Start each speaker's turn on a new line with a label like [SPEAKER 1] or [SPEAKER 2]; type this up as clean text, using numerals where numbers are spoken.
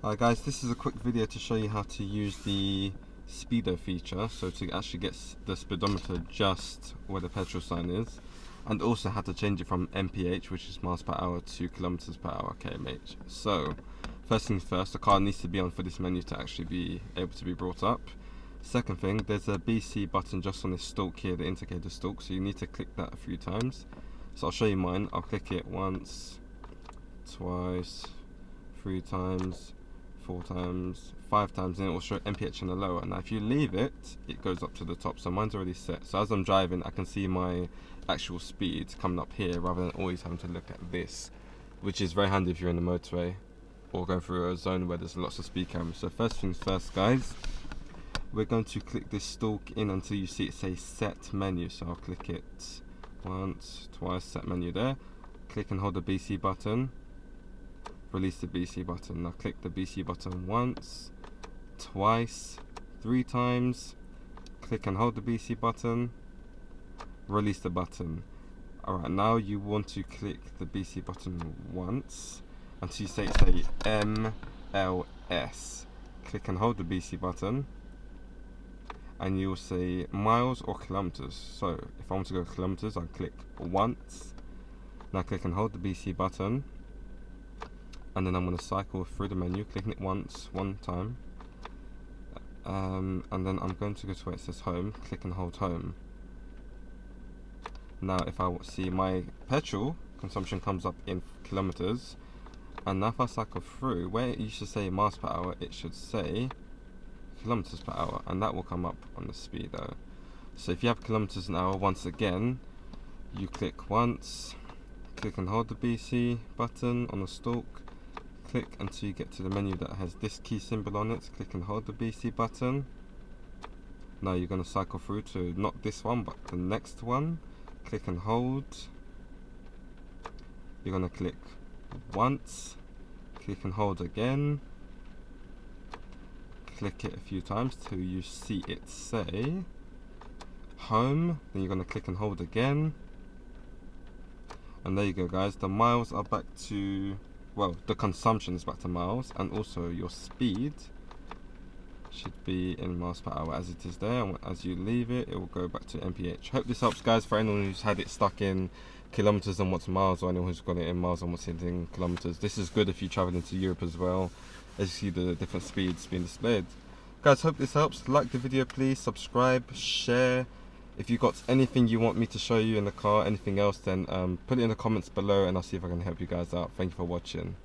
[SPEAKER 1] Hi guys, this is a quick video to show you how to use the speedo feature, so to actually get the speedometer just where the petrol sign is, and also how to change it from MPH, which is miles per hour, to kilometers per hour, KMH. So first things first, the car needs to be on for this menu to actually be able to be brought up. Second thing, there's a BC button just on this stalk here, the indicator stalk, so you need to click that a few times. So I'll show you mine. I'll click it once, twice, 3 times, 4 times, 5 times, and it will show MPH and the lower. Now if you leave it, it goes up to the top, so mine's already set. So as I'm driving, I can see my actual speed coming up here rather than always having to look at this, which is very handy if you're in the motorway or going through a zone where there's lots of speed cameras. So first things first guys, we're going to click this stalk in until you see it say set menu. So I'll click it once, twice, set menu there. Click and hold the BC button. Release the BC button. Now click the BC button once, twice, 3 times. Click and hold the BC button. Release the button. Alright, now you want to click the BC button once until you say MLS. Click and hold the BC button, and you'll say miles or kilometers. So if I want to go kilometers, I'll click once. Now click and hold the BC button, and then I'm going to cycle through the menu, clicking it once, one time, and then I'm going to go to where it says home, click and hold home. Now if I see my petrol consumption comes up in kilometers, and now if I cycle through, where it used to say miles per hour, it should say kilometers per hour, and that will come up on the speedo. So if you have kilometers an hour, once again you click once, click and hold the BC button on the stalk, click until you get to the menu that has this key symbol on it, click and hold the BC button. Now you're going to cycle through to not this one but the next one, click and hold. You're going to click once, click and hold again, click it a few times till you see it say home, then you're going to click and hold again, and there you go guys, the miles are back to, well, the consumption is back to miles, and also your speed should be in miles per hour as it is there, and as you leave it, it will go back to MPH. Hope this helps guys, for anyone who's had it stuck in kilometers and what's miles, or anyone who's got it in miles and what's in kilometers. This is good if you travel into Europe as well, as you see the different speeds being displayed. Guys, hope this helps. Like the video please, subscribe, share. If you've got anything you want me to show you in the car, anything else, then put it in the comments below and I'll see if I can help you guys out. Thank you for watching.